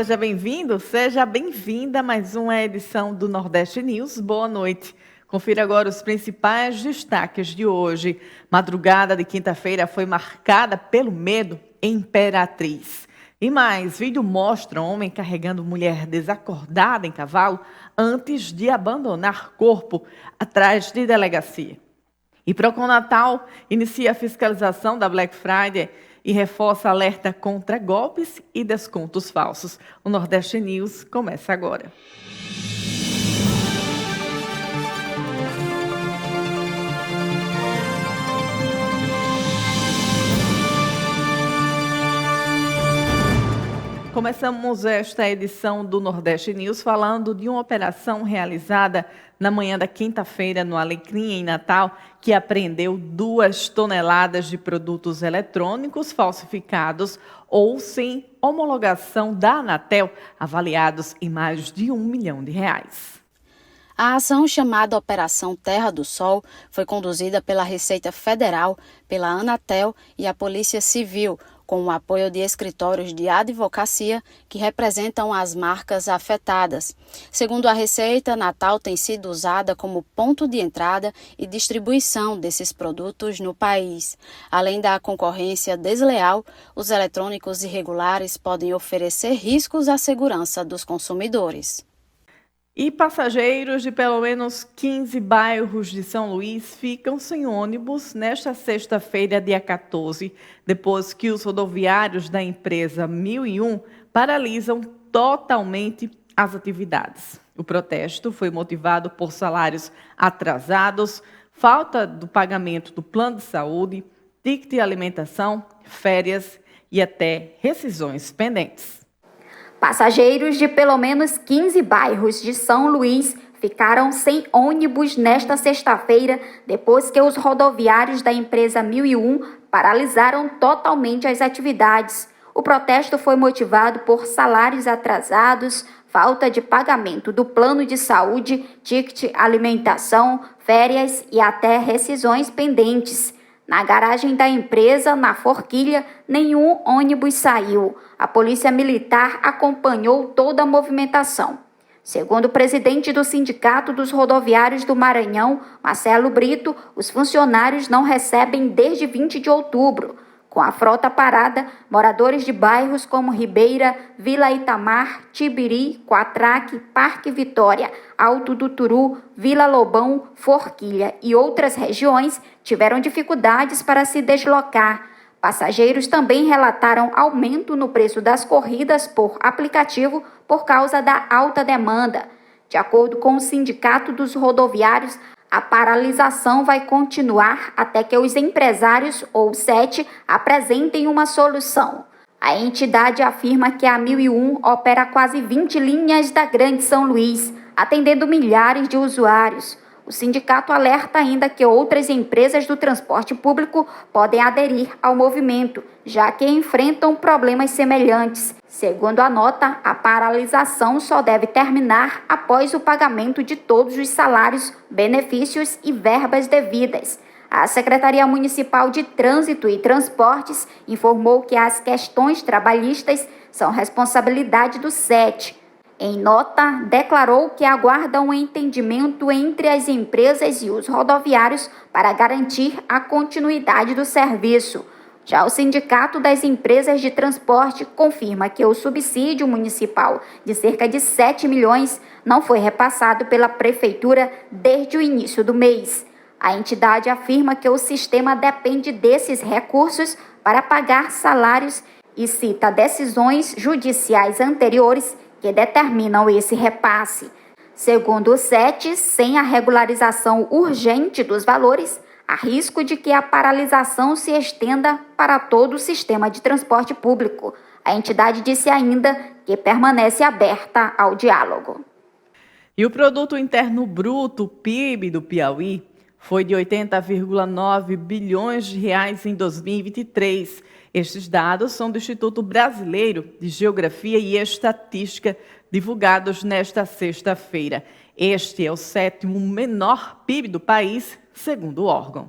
seja bem-vindo, seja bem-vinda a mais uma edição do Nordeste News. Boa noite. Confira agora os principais destaques de hoje. Madrugada de quinta-feira foi marcada pelo medo em Imperatriz. E mais, vídeo mostra homem carregando mulher desacordada em cavalo antes de abandonar corpo atrás de delegacia. E Procon Natal inicia a fiscalização da Black Friday e reforça alerta contra golpes e descontos falsos. O Nordeste News começa agora. Começamos esta edição do Nordeste News falando de uma operação realizada na manhã da quinta-feira no Alecrim, em Natal, que apreendeu 2 toneladas de produtos eletrônicos falsificados ou sem homologação da Anatel, avaliados em mais de R$1 milhão. A ação, chamada Operação Terra do Sol, foi conduzida pela Receita Federal, pela Anatel e a Polícia Civil, com o apoio de escritórios de advocacia que representam as marcas afetadas. Segundo a Receita, Natal tem sido usada como ponto de entrada e distribuição desses produtos no país. Além da concorrência desleal, os eletrônicos irregulares podem oferecer riscos à segurança dos consumidores. E passageiros de pelo menos 15 bairros de São Luís ficam sem ônibus nesta sexta-feira, dia 14, depois que os rodoviários da empresa 1001 paralisam totalmente as atividades. O protesto foi motivado por salários atrasados, falta do pagamento do plano de saúde, ticket de alimentação, férias e até rescisões pendentes. Passageiros de pelo menos 15 bairros de São Luís ficaram sem ônibus nesta sexta-feira, depois que os rodoviários da empresa 1001 paralisaram totalmente as atividades. O protesto foi motivado por salários atrasados, falta de pagamento do plano de saúde, ticket, alimentação, férias e até rescisões pendentes. Na garagem da empresa, na Forquilha, nenhum ônibus saiu. A Polícia Militar acompanhou toda a movimentação. Segundo o presidente do Sindicato dos Rodoviários do Maranhão, Marcelo Brito, os funcionários não recebem desde 20 de outubro. Com a frota parada, moradores de bairros como Ribeira, Vila Itamar, Tibiri, Quatraque, Parque Vitória, Alto do Turu, Vila Lobão, Forquilha e outras regiões tiveram dificuldades para se deslocar. Passageiros também relataram aumento no preço das corridas por aplicativo por causa da alta demanda. De acordo com o Sindicato dos Rodoviários, a paralisação vai continuar até que os empresários, ou SET, apresentem uma solução. A entidade afirma que a 1001 opera quase 20 linhas da Grande São Luís, atendendo milhares de usuários. O sindicato alerta ainda que outras empresas do transporte público podem aderir ao movimento, já que enfrentam problemas semelhantes. Segundo a nota, a paralisação só deve terminar após o pagamento de todos os salários, benefícios e verbas devidas. A Secretaria Municipal de Trânsito e Transportes informou que as questões trabalhistas são responsabilidade do SET. Em nota, declarou que aguarda um entendimento entre as empresas e os rodoviários para garantir a continuidade do serviço. Já o Sindicato das Empresas de Transporte confirma que o subsídio municipal de cerca de 7 milhões não foi repassado pela Prefeitura desde o início do mês. A entidade afirma que o sistema depende desses recursos para pagar salários e cita decisões judiciais anteriores que determinam esse repasse. Segundo o SET, sem a regularização urgente dos valores, há risco de que a paralisação se estenda para todo o sistema de transporte público. A entidade disse ainda que permanece aberta ao diálogo. E o Produto Interno Bruto, PIB do Piauí, foi de 80,9 bilhões de reais em 2023. Estes dados são do Instituto Brasileiro de Geografia e Estatística, divulgados nesta sexta-feira. Este é o 7º menor PIB do país, segundo o órgão.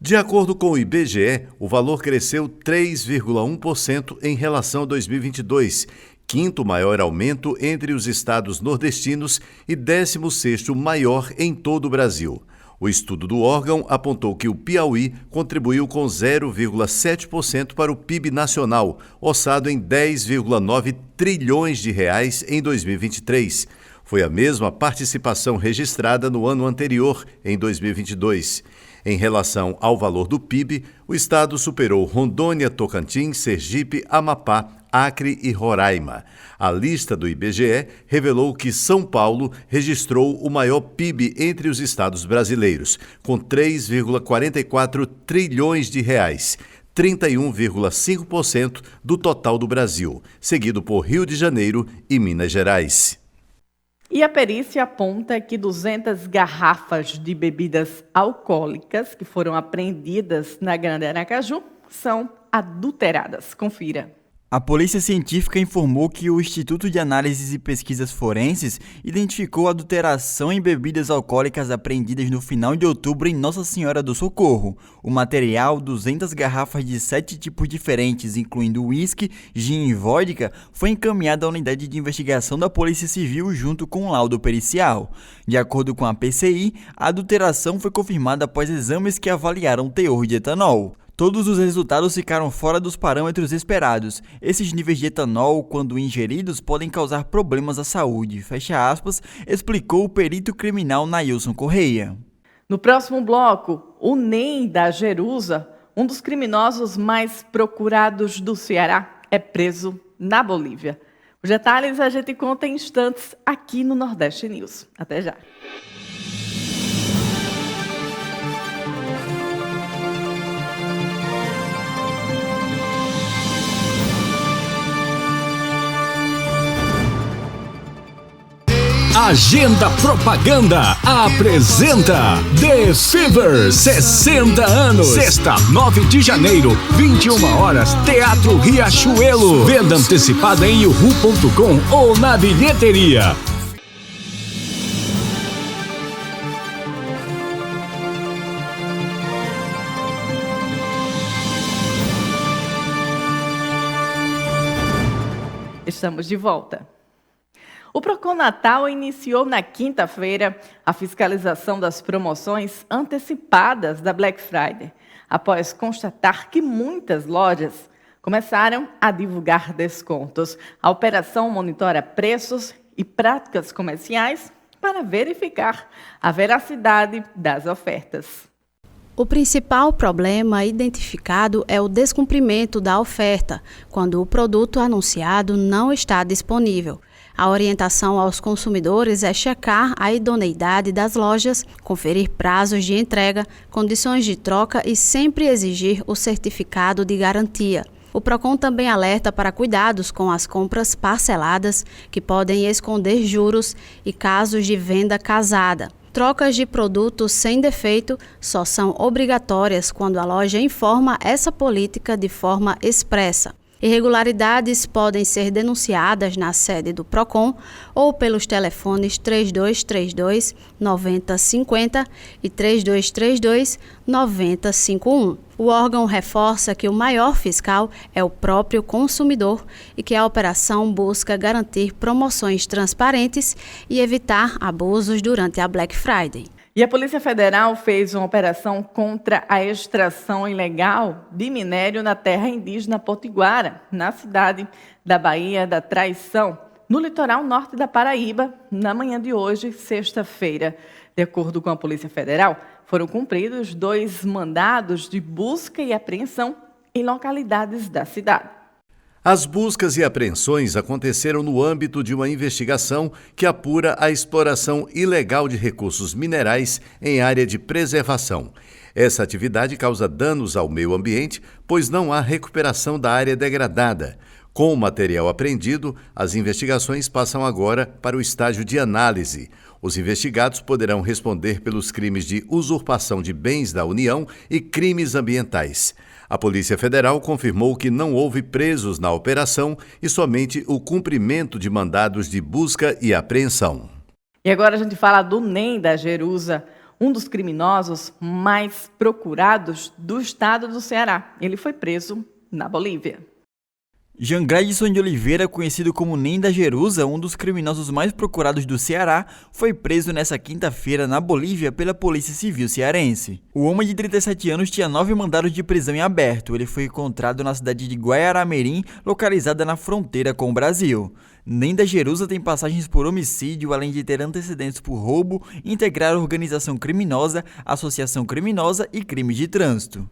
De acordo com o IBGE, o valor cresceu 3,1% em relação a 2022, quinto maior aumento entre os estados nordestinos e 16º maior em todo o Brasil. O estudo do órgão apontou que o Piauí contribuiu com 0,7% para o PIB nacional, orçado em 10,9 trilhões de reais em 2023. Foi a mesma participação registrada no ano anterior, em 2022. Em relação ao valor do PIB, o estado superou Rondônia, Tocantins, Sergipe, Amapá, Acre e Roraima. A lista do IBGE revelou que São Paulo registrou o maior PIB entre os estados brasileiros, com 3,44 trilhões de reais, 31,5% do total do Brasil, seguido por Rio de Janeiro e Minas Gerais. E a perícia aponta que 200 garrafas de bebidas alcoólicas que foram apreendidas na Grande Aracaju são adulteradas. Confira. A Polícia Científica informou que o Instituto de Análises e Pesquisas Forenses identificou a adulteração em bebidas alcoólicas apreendidas no final de outubro em Nossa Senhora do Socorro. O material, 200 garrafas de 7 tipos diferentes, incluindo uísque, gin e vodka, foi encaminhado à unidade de investigação da Polícia Civil junto com um laudo pericial. De acordo com a PCI, a adulteração foi confirmada após exames que avaliaram o teor de etanol. Todos os resultados ficaram fora dos parâmetros esperados. Esses níveis de etanol, quando ingeridos, podem causar problemas à saúde, fecha aspas, explicou o perito criminal Nailson Correia. No próximo bloco, o NEM da Jerusa, um dos criminosos mais procurados do Ceará, é preso na Bolívia. Os detalhes a gente conta em instantes aqui no Nordeste News. Até já. Agenda Propaganda apresenta The Fever 60 anos. Sexta, 9 de janeiro, 21 horas, Teatro Riachuelo. Venda antecipada em uhu.com ou na bilheteria. Estamos de volta. O Procon Natal iniciou na quinta-feira a fiscalização das promoções antecipadas da Black Friday, após constatar que muitas lojas começaram a divulgar descontos. A operação monitora preços e práticas comerciais para verificar a veracidade das ofertas. O principal problema identificado é o descumprimento da oferta, quando o produto anunciado não está disponível. A orientação aos consumidores é checar a idoneidade das lojas, conferir prazos de entrega, condições de troca e sempre exigir o certificado de garantia. O Procon também alerta para cuidados com as compras parceladas, que podem esconder juros e casos de venda casada. Trocas de produtos sem defeito só são obrigatórias quando a loja informa essa política de forma expressa. Irregularidades podem ser denunciadas na sede do Procon ou pelos telefones 3232 9050 e 3232 9051. O órgão reforça que o maior fiscal é o próprio consumidor e que a operação busca garantir promoções transparentes e evitar abusos durante a Black Friday. E a Polícia Federal fez uma operação contra a extração ilegal de minério na terra indígena potiguara, na cidade da Baía da Traição, no litoral norte da Paraíba, na manhã de hoje, sexta-feira. De acordo com a Polícia Federal, foram cumpridos 2 mandados de busca e apreensão em localidades da cidade. As buscas e apreensões aconteceram no âmbito de uma investigação que apura a exploração ilegal de recursos minerais em área de preservação. Essa atividade causa danos ao meio ambiente, pois não há recuperação da área degradada. Com o material apreendido, as investigações passam agora para o estágio de análise. Os investigados poderão responder pelos crimes de usurpação de bens da União e crimes ambientais. A Polícia Federal confirmou que não houve presos na operação e somente o cumprimento de mandados de busca e apreensão. E agora a gente fala do NEM da Jerusa, um dos criminosos mais procurados do estado do Ceará. Ele foi preso na Bolívia. Jean Gladson de Oliveira, conhecido como Nenda Jerusa, um dos criminosos mais procurados do Ceará, foi preso nesta quinta-feira na Bolívia pela Polícia Civil cearense. O homem de 37 anos tinha 9 mandados de prisão em aberto. Ele foi encontrado na cidade de Guaiará-Mirim, localizada na fronteira com o Brasil. Nenda Jerusa tem passagens por homicídio, além de ter antecedentes por roubo, integrar organização criminosa, associação criminosa e crimes de trânsito.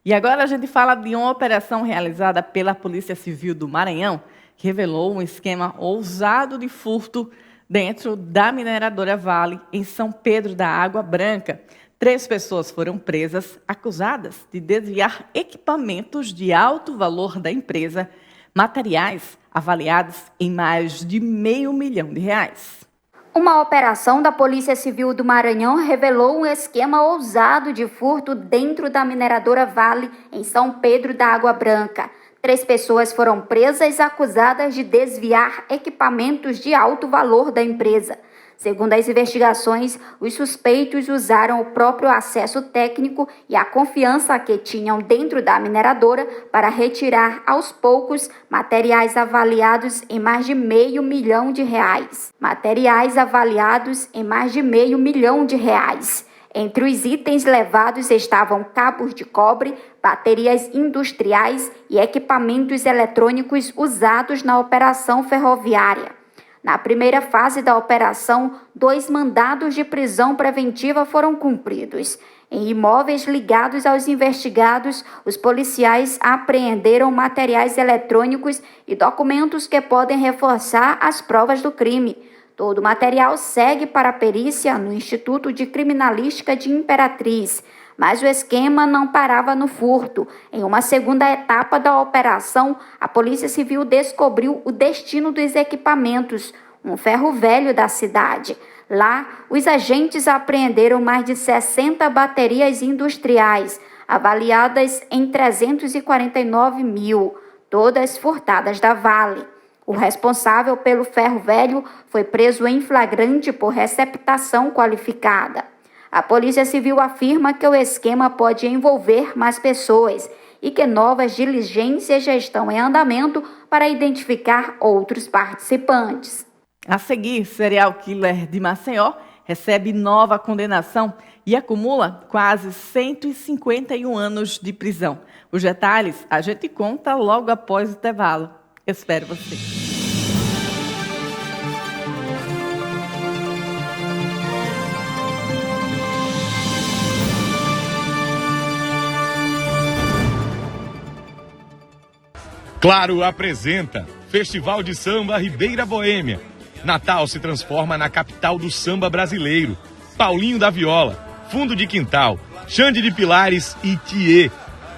E agora a gente fala de uma operação realizada pela Polícia Civil do Maranhão, que revelou um esquema ousado de furto dentro da mineradora Vale, em São Pedro da Água Branca. 3 pessoas foram presas, acusadas de desviar equipamentos de alto valor da empresa, materiais avaliados em mais de R$500 mil. Uma operação da Polícia Civil do Maranhão revelou um esquema ousado de furto dentro da mineradora Vale, em São Pedro da Água Branca. 3 pessoas foram presas acusadas de desviar equipamentos de alto valor da empresa. Segundo as investigações, os suspeitos usaram o próprio acesso técnico e a confiança que tinham dentro da mineradora para retirar aos poucos materiais avaliados em mais de R$500 mil. Materiais avaliados em mais de R$500 mil. Entre os itens levados estavam cabos de cobre, baterias industriais e equipamentos eletrônicos usados na operação ferroviária. Na primeira fase da operação, 2 mandados de prisão preventiva foram cumpridos. Em imóveis ligados aos investigados, os policiais apreenderam materiais eletrônicos e documentos que podem reforçar as provas do crime. Todo o material segue para a perícia no Instituto de Criminalística de Imperatriz. Mas o esquema não parava no furto. Em uma segunda etapa da operação, a Polícia Civil descobriu o destino dos equipamentos, um ferro velho da cidade. Lá, os agentes apreenderam mais de 60 baterias industriais, avaliadas em R$349 mil, todas furtadas da Vale. O responsável pelo ferro velho foi preso em flagrante por receptação qualificada. A Polícia Civil afirma que o esquema pode envolver mais pessoas e que novas diligências já estão em andamento para identificar outros participantes. A seguir, serial killer de Maceió recebe nova condenação e acumula quase 151 anos de prisão. Os detalhes a gente conta logo após o intervalo. Eu espero você. Claro apresenta Festival de Samba Ribeira Boêmia. Natal se transforma na capital do samba brasileiro. Paulinho da Viola, Fundo de Quintal, Xande de Pilares e Thier.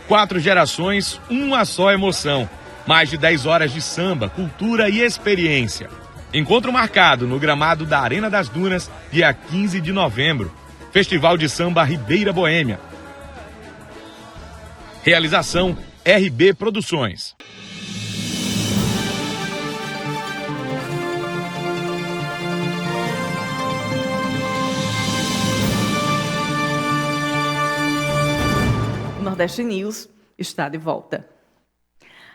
4 gerações, uma só emoção. Mais de 10 horas de samba, cultura e experiência. Encontro marcado no gramado da Arena das Dunas, dia 15 de novembro. Festival de Samba Ribeira Boêmia. Realização RB Produções. Nordeste News está de volta.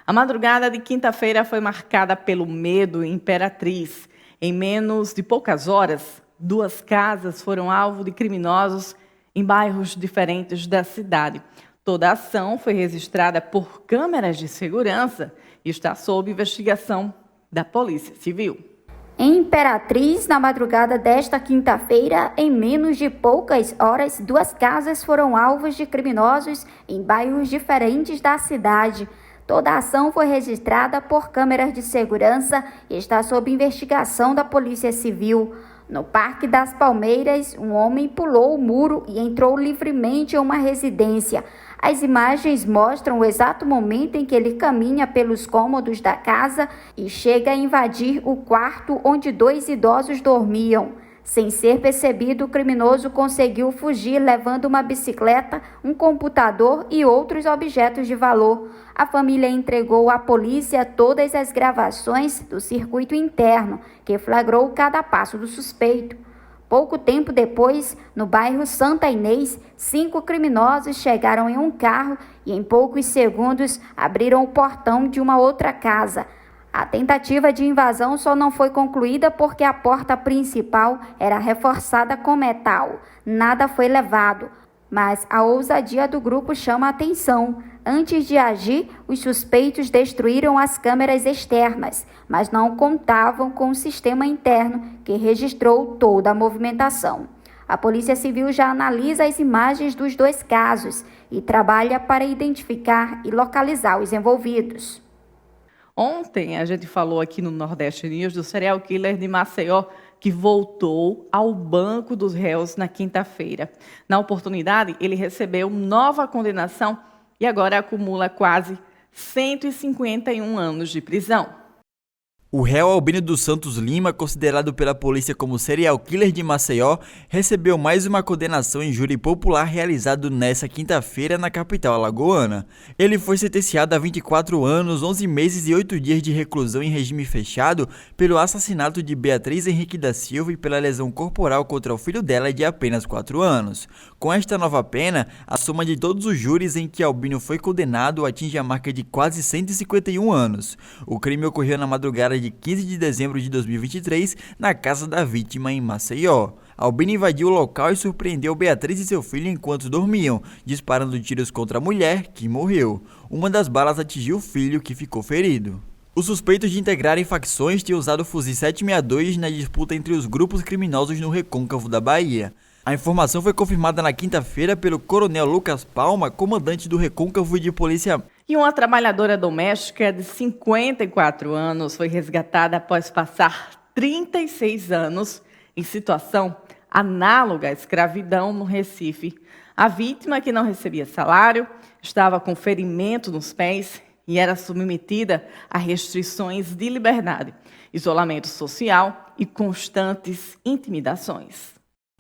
A madrugada de quinta-feira foi marcada pelo medo em Imperatriz. Em menos de poucas horas, 2 casas foram alvo de criminosos em bairros diferentes da cidade. Toda a ação foi registrada por câmeras de segurança e está sob investigação da Polícia Civil. Em Imperatriz, na madrugada desta quinta-feira, em menos de poucas horas, 2 casas foram alvos de criminosos em bairros diferentes da cidade. Toda a ação foi registrada por câmeras de segurança e está sob investigação da Polícia Civil. No Parque das Palmeiras, um homem pulou o muro e entrou livremente em uma residência. As imagens mostram o exato momento em que ele caminha pelos cômodos da casa e chega a invadir o quarto onde 2 idosos dormiam. Sem ser percebido, o criminoso conseguiu fugir levando uma bicicleta, um computador e outros objetos de valor. A família entregou à polícia todas as gravações do circuito interno, que flagrou cada passo do suspeito. Pouco tempo depois, no bairro Santa Inês, 5 criminosos chegaram em um carro e em poucos segundos abriram o portão de uma outra casa. A tentativa de invasão só não foi concluída porque a porta principal era reforçada com metal. Nada foi levado, mas a ousadia do grupo chama a atenção. Antes de agir, os suspeitos destruíram as câmeras externas, mas não contavam com o sistema interno que registrou toda a movimentação. A Polícia Civil já analisa as imagens dos 2 casos e trabalha para identificar e localizar os envolvidos. Ontem a gente falou aqui no Nordeste News do serial killer de Maceió, que voltou ao banco dos réus na quinta-feira. Na oportunidade, ele recebeu nova condenação e agora acumula quase 151 anos de prisão. O réu Albino dos Santos Lima, considerado pela polícia como serial killer de Maceió, recebeu mais uma condenação em júri popular realizado nesta quinta-feira na capital alagoana. Ele foi sentenciado a 24 anos, 11 meses e 8 dias de reclusão em regime fechado pelo assassinato de Beatriz Henrique da Silva e pela lesão corporal contra o filho dela de apenas 4 anos. Com esta nova pena, a soma de todos os júris em que Albino foi condenado atinge a marca de quase 151 anos. O crime ocorreu na madrugada de 15 de dezembro de 2023, na casa da vítima em Maceió. Albino invadiu o local e surpreendeu Beatriz e seu filho enquanto dormiam, disparando tiros contra a mulher, que morreu. Uma das balas atingiu o filho, que ficou ferido. Os suspeitos de integrarem facções tinham usado fuzis 762 na disputa entre os grupos criminosos no recôncavo da Bahia. A informação foi confirmada na quinta-feira pelo coronel Lucas Palma, comandante do recôncavo de polícia. E uma trabalhadora doméstica de 54 anos foi resgatada após passar 36 anos em situação análoga à escravidão no Recife. A vítima, que não recebia salário, estava com ferimento nos pés e era submetida a restrições de liberdade, isolamento social e constantes intimidações.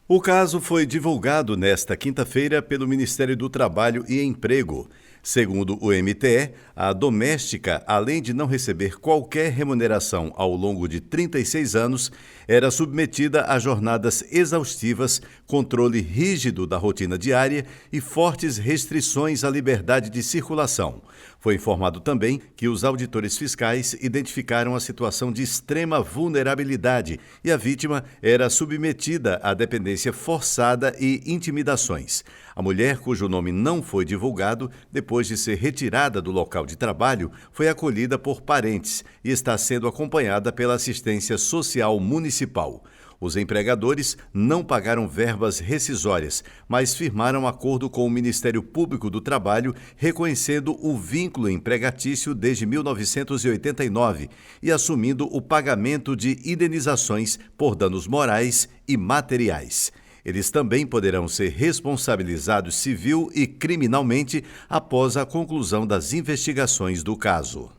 O caso foi divulgado nesta quinta-feira pelo Ministério do Trabalho e Emprego. Segundo o MTE, a doméstica, além de não receber qualquer remuneração ao longo de 36 anos, era submetida a jornadas exaustivas, controle rígido da rotina diária e fortes restrições à liberdade de circulação. Foi informado também que os auditores fiscais identificaram a situação de extrema vulnerabilidade e a vítima era submetida à dependência forçada e intimidações. A mulher, cujo nome não foi divulgado, depois de ser retirada do local de trabalho, foi acolhida por parentes e está sendo acompanhada pela assistência social municipal. Os empregadores não pagaram verbas rescisórias, mas firmaram acordo com o Ministério Público do Trabalho, reconhecendo o vínculo empregatício desde 1989 e assumindo o pagamento de indenizações por danos morais e materiais. Eles também poderão ser responsabilizados civil e criminalmente após a conclusão das investigações do caso.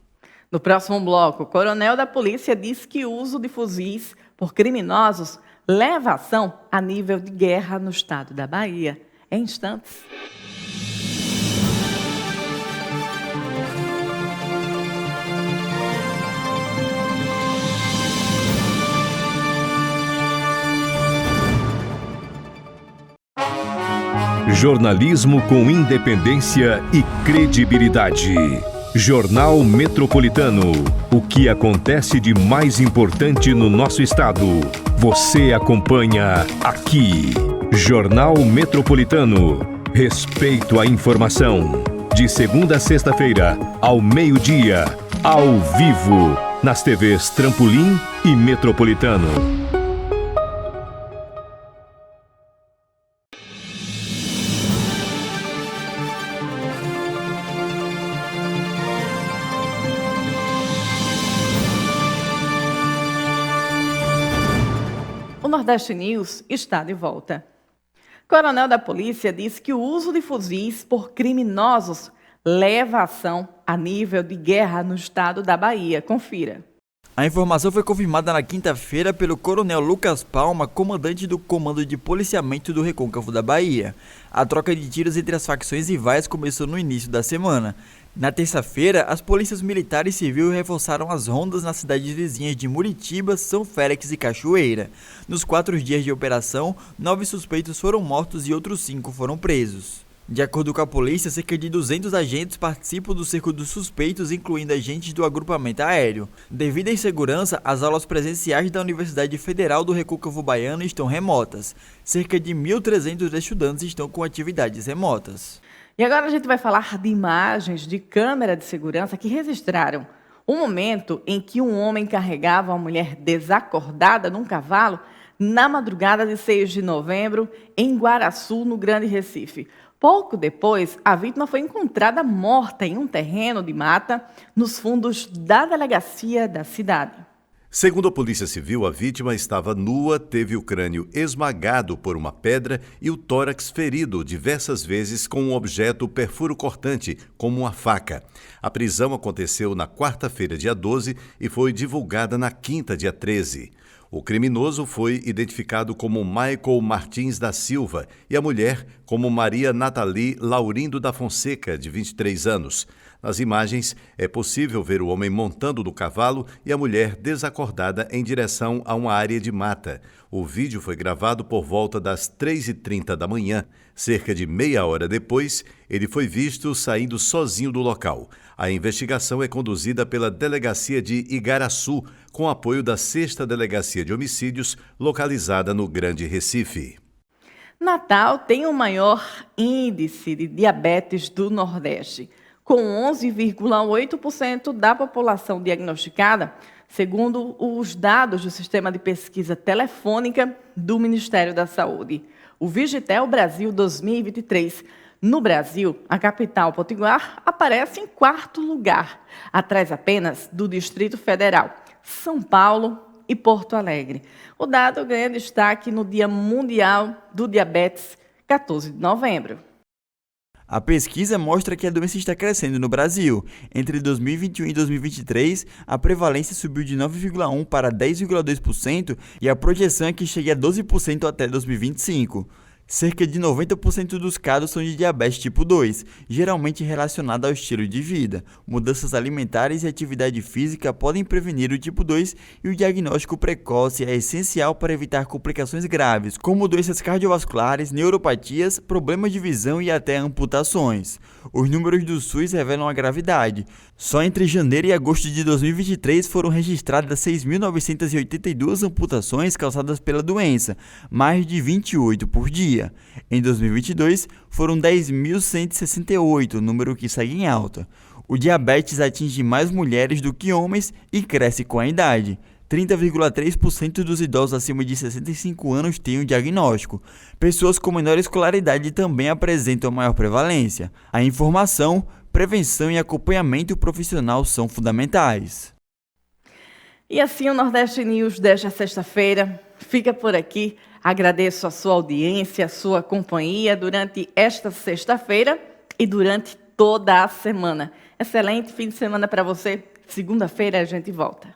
No próximo bloco, o coronel da polícia diz que o uso de fuzis por criminosos leva a ação a nível de guerra no estado da Bahia. Em instantes. Jornalismo com independência e credibilidade. Jornal Metropolitano. O que acontece de mais importante no nosso estado, você acompanha aqui. Jornal Metropolitano. Respeito à informação. De segunda a sexta-feira, ao meio-dia, ao vivo, nas TVs Trampolim e Metropolitano. O Nordeste News está de volta. Coronel da polícia diz que o uso de fuzis por criminosos leva a ação a nível de guerra no estado da Bahia. Confira. A informação foi confirmada na quinta-feira pelo coronel Lucas Palma, comandante do Comando de Policiamento do Recôncavo da Bahia. A troca de tiros entre as facções rivais começou no início da semana. Na terça-feira, as polícias militar e civil reforçaram as rondas nas cidades vizinhas de Muritiba, São Félix e Cachoeira. Nos 4 dias de operação, 9 suspeitos foram mortos e outros 5 foram presos. De acordo com a polícia, cerca de 200 agentes participam do cerco dos suspeitos, incluindo agentes do agrupamento aéreo. Devido à insegurança, as aulas presenciais da Universidade Federal do Recôncavo Baiano estão remotas. Cerca de 1.300 estudantes estão com atividades remotas. E agora a gente vai falar de imagens de câmera de segurança que registraram o momento em que um homem carregava uma mulher desacordada num cavalo na madrugada de 6 de novembro em Guaraçu, no Grande Recife. Pouco depois, a vítima foi encontrada morta em um terreno de mata nos fundos da delegacia da cidade. Segundo a Polícia Civil, a vítima estava nua, teve o crânio esmagado por uma pedra e o tórax ferido diversas vezes com um objeto perfuro-cortante, como uma faca. A prisão aconteceu na quarta-feira, dia 12, e foi divulgada na quinta, dia 13. O criminoso foi identificado como Michael Martins da Silva e a mulher como Maria Nathalie Laurindo da Fonseca, de 23 anos. Nas imagens, é possível ver o homem montando no cavalo e a mulher desacordada em direção a uma área de mata. O vídeo foi gravado por volta das 3h30 da manhã. Cerca de meia hora depois, ele foi visto saindo sozinho do local. A investigação é conduzida pela Delegacia de Igaraçu, com apoio da 6ª Delegacia de Homicídios, localizada no Grande Recife. Natal tem o maior índice de diabetes do Nordeste, com 11,8% da população diagnosticada, segundo os dados do Sistema de Pesquisa Telefônica do Ministério da Saúde. O Vigitel Brasil 2023. No Brasil, a capital potiguar aparece em 4º lugar, atrás apenas do Distrito Federal, São Paulo e Porto Alegre. O dado ganha destaque no Dia Mundial do Diabetes, 14 de novembro. A pesquisa mostra que a doença está crescendo no Brasil. Entre 2021 e 2023, a prevalência subiu de 9,1% para 10,2% e a projeção é que chegue a 12% até 2025. Cerca de 90% dos casos são de diabetes tipo 2, geralmente relacionada ao estilo de vida. Mudanças alimentares e atividade física podem prevenir o tipo 2 e o diagnóstico precoce é essencial para evitar complicações graves, como doenças cardiovasculares, neuropatias, problemas de visão e até amputações. Os números do SUS revelam a gravidade. Só entre janeiro e agosto de 2023 foram registradas 6.982 amputações causadas pela doença, mais de 28 por dia. Em 2022, foram 10.168, número que segue em alta. O diabetes atinge mais mulheres do que homens e cresce com a idade. 30,3% dos idosos acima de 65 anos têm o diagnóstico. Pessoas com menor escolaridade também apresentam maior prevalência. A informação, prevenção e acompanhamento profissional são fundamentais. E assim o Nordeste News desta sexta-feira fica por aqui. Agradeço a sua audiência, a sua companhia durante esta sexta-feira e durante toda a semana. Excelente fim de semana para você. Segunda-feira a gente volta.